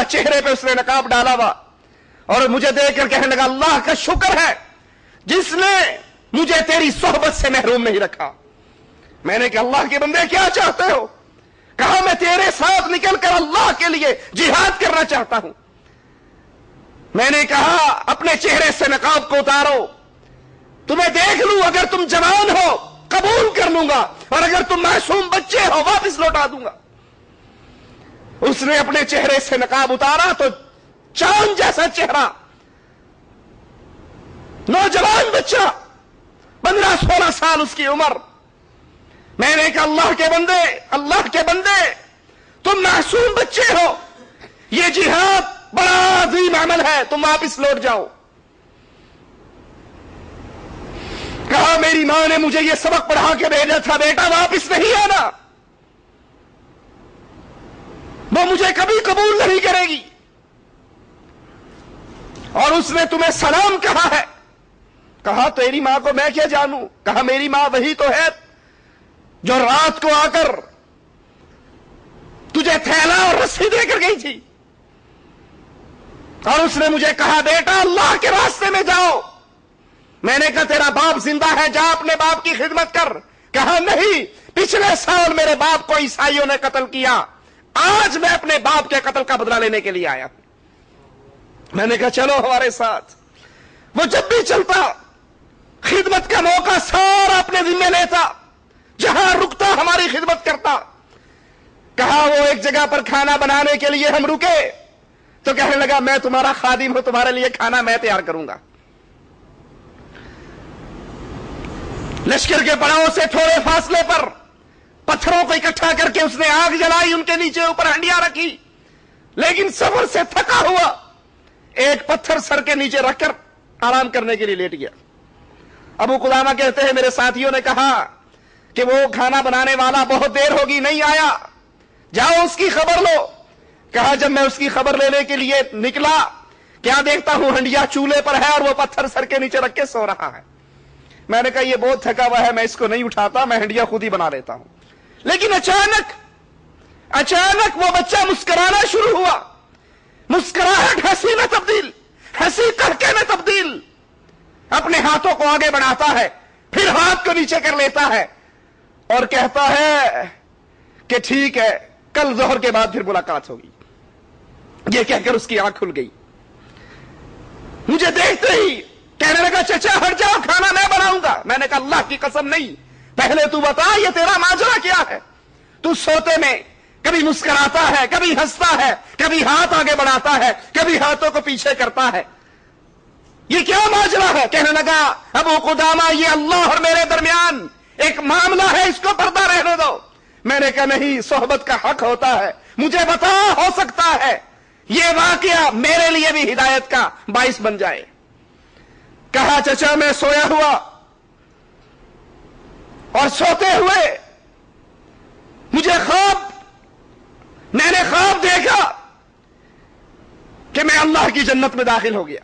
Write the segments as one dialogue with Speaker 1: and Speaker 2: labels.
Speaker 1: चेहरे पे उसने नकाब डाला हुआ और मुझे देख कर कहने लगा, अल्लाह का शुक्र है जिसने मुझे तेरी सोहबत से महरूम नहीं रखा। मैंने कहा, अल्लाह के बंदे क्या चाहते हो? कहा, मैं तेरे साथ निकलकर अल्लाह के लिए जिहाद करना चाहता हूं। मैंने कहा, अपने चेहरे से नकाब को उतारो, तुम्हें देख लूं, अगर तुम जवान हो कबूल कर लूंगा और अगर तुम मासूम बच्चे हो वापस लौटा दूंगा। उसने अपने चेहरे से नकाब उतारा तो चांद जैसा चेहरा, नौजवान बच्चा, 15-16 साल उसकी उम्र। मैंने कहा, अल्लाह के बंदे तुम मासूम बच्चे हो, ये जिहाद बड़ा अजीम अमल है, तुम वापिस लौट जाओ। कहा, मेरी मां ने मुझे ये सबक पढ़ा के भेजा था, बेटा वापिस नहीं आना, वो मुझे कभी कबूल नहीं करेगी। और उसने तुम्हें सलाम कहा है। कहा, तेरी मां को मैं क्या जानूं? कहा, मेरी मां वही तो है जो रात को आकर तुझे थैला और रस्सी देकर गई थी। और उसने मुझे कहा, बेटा अल्लाह के रास्ते में जाओ। मैंने कहा, तेरा बाप जिंदा है, जा अपने बाप की खिदमत कर। कहा, नहीं, पिछले साल मेरे बाप को ईसाइयों ने कत्ल किया, आज मैं अपने बाप के कत्ल का बदला लेने के लिए आया। मैंने कहा, चलो हमारे साथ। वो जब भी चलता खिदमत का मौका सारा अपने जिम्मे लेता, जहां रुकता हमारी खिदमत करता। कहा, वो एक जगह पर खाना बनाने के लिए हम रुके तो कहने लगा, मैं तुम्हारा खादिम हूं, तुम्हारे लिए खाना मैं तैयार करूंगा। लश्कर के पड़ाव से थोड़े फासले पर पत्थरों को इकट्ठा करके उसने आग जलाई, उनके नीचे ऊपर हंडियां रखी, लेकिन सफर से थका हुआ एक पत्थर सर के नीचे रखकर आराम करने के लिए लेट गया। अबू कुदामा कहते हैं, मेरे साथियों ने कहा कि वो खाना बनाने वाला बहुत देर होगी, नहीं आया, जाओ उसकी खबर लो। कहा, जब मैं उसकी खबर लेने के लिए निकला, क्या देखता हूं हंडिया चूल्हे पर है और वो पत्थर सर के नीचे रख के सो रहा है। मैंने कहा, ये बहुत थका हुआ है, मैं इसको नहीं उठाता, मैं हंडिया खुद ही बना लेता हूं। लेकिन अचानक वो बच्चा मुस्कुराना शुरू हुआ। मुस्कुराहट हंसी में तब्दील, हंसी कहके में तब्दील। अपने हाथों को आगे बढ़ाता है, फिर हाथ को नीचे कर लेता है और कहता है कि ठीक है, कल जोहर के बाद फिर मुलाकात होगी। ये कहकर उसकी आंख खुल गई। मुझे देखते ही कहने लगा, चचा हट जाओ, खाना मैं बनाऊंगा। मैंने कहा, अल्लाह की कसम नहीं, पहले तू बता ये तेरा माजरा क्या है? तू सोते में कभी मुस्कुराता है, कभी हंसता है, कभी हाथ आगे बढ़ाता है, कभी हाथों को पीछे करता है, ये क्या माजरा है? कहने लगा, अबू कुदामा, ये अल्लाह और मेरे दरमियान एक मामला है, इसको पर्दा रहने दो। मैंने कहा, नहीं, सोहबत का हक होता है, मुझे बता, हो सकता है ये वाकया मेरे लिए भी हिदायत का बाइस बन जाए। कहा, चचा मैं सोया हुआ और सोते हुए मैंने ख्वाब देखा कि मैं अल्लाह की जन्नत में दाखिल हो गया।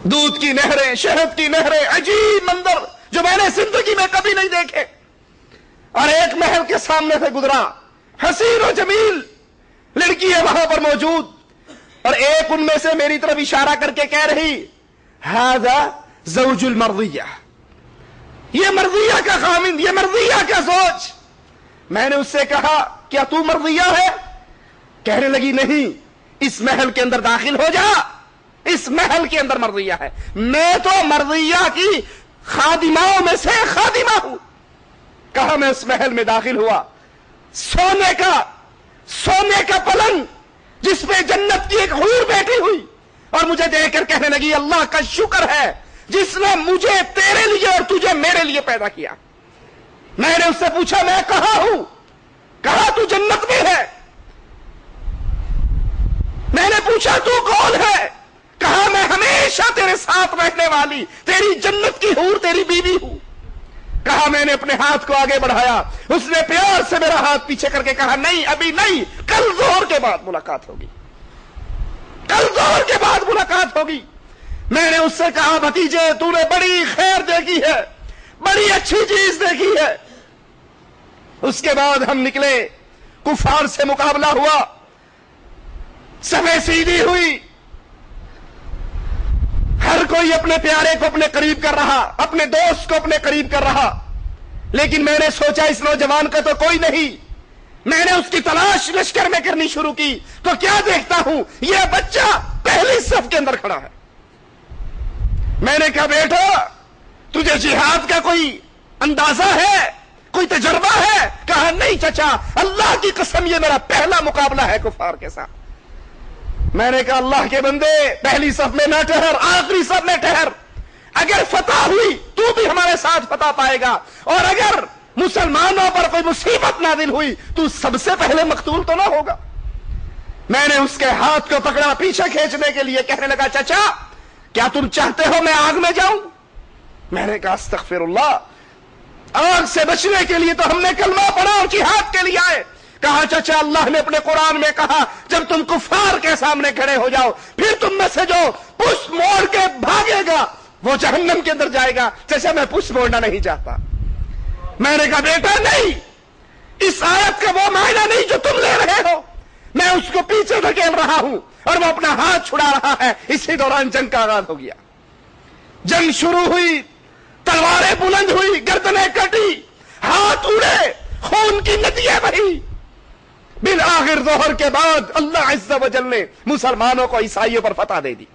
Speaker 1: दूध की नहरें, शहद की नहरें, अजीब मंजर जो मैंने जिंदगी में कभी नहीं देखे। और एक महल के सामने से गुजरा, हसीन और जमील लड़की है वहां पर मौजूद, और एक उनमें से मेरी तरफ इशारा करके कह रही, हाजा ज़ौजुल मर्दिया, ये मर्दिया का खामिंद, ये मर्दिया का ज़ौज। मैंने उससे कहा, क्या तू मर्दिया है? कहने लगी, नहीं, इस महल के अंदर दाखिल हो जा, इस महल के अंदर मर्दिया है, मैं तो मर्दिया की खादिमाओं में से खादिमा हूं। कहा, मैं उस महल में दाखिल हुआ, सोने का पलंग जिसपे जन्नत की एक हूर बैठी हुई, और मुझे देखकर कहने लगी, अल्लाह का शुक्र है जिसने मुझे तेरे लिए और तुझे मेरे लिए पैदा किया। मैंने उससे पूछा, मैं कहां हूं? कहा, तू जन्नत में है। मैंने पूछा, तू कौन है? कहा, मैं हमेशा तेरे साथ रहने वाली तेरी जन्नत की हूर तेरी बीवी हूं। कहा, मैंने अपने हाथ को आगे बढ़ाया, उसने प्यार से मेरा हाथ पीछे करके कहा, नहीं, अभी नहीं, कल जोहर के बाद मुलाकात होगी, कल जोहर के बाद मुलाकात होगी। मैंने उससे कहा, भतीजे तूने बड़ी खैर देखी है, बड़ी अच्छी चीज देखी है। उसके बाद हम निकले, कुफार से मुकाबला हुआ, सफ़े सीधी हुई, हर कोई अपने प्यारे को अपने करीब कर रहा, अपने दोस्त को अपने करीब कर रहा, लेकिन मैंने सोचा इस नौजवान का तो कोई नहीं। मैंने उसकी तलाश लश्कर में करनी शुरू की तो क्या देखता हूं, यह बच्चा पहली सफ के अंदर खड़ा है। मैंने कहा बेटा तुझे जिहाद का कोई अंदाजा है, कोई तजर्बा है? कहा नहीं चचा, अल्लाह की कसम ये मेरा पहला मुकाबला है कुफार के साथ। मैंने कहा अल्लाह के बंदे पहली सफ में ना ठहर, आखिरी सफ में ठहर। अगर फतह हुई तू भी हमारे साथ फतह पाएगा, और अगर मुसलमानों पर कोई मुसीबत नाजिल हुई तू सबसे पहले मकतूल तो ना होगा। मैंने उसके हाथ को पकड़ा पीछे खींचने के लिए, कहने लगा चाचा क्या तुम चाहते हो मैं आग में जाऊं? मैंने कहा अस्तगफिरुल्लाह, आग से बचने के लिए तो हमने कलमा पढ़ा और जिहाद के लिए आए। कहा चाचा अल्लाह ने अपने कुरान में कहा जब तुम कुफार के सामने खड़े हो जाओ फिर तुम में से जो पुष्प मोड़ के भागेगा वो जहन्नम के अंदर जाएगा। चाचा मैं पुष्प मोड़ना नहीं चाहता। मैंने कहा बेटा नहीं, इस आयत का वो मायना नहीं जो तुम ले रहे हो। मैं उसको पीछे धकेल रहा हूं और वो अपना हाथ छुड़ा रहा है। इसी दौरान जंग का आगाज हो गया। जंग शुरू हुई, तलवारें बुलंद हुई, गर्दनें कटी, हाथ उड़े, खून की नदियां बही। बिल आखिर जोहर के बाद अल्लाह अज़्ज़ व जल ने मुसलमानों को ईसाइयों पर फतह दे दी।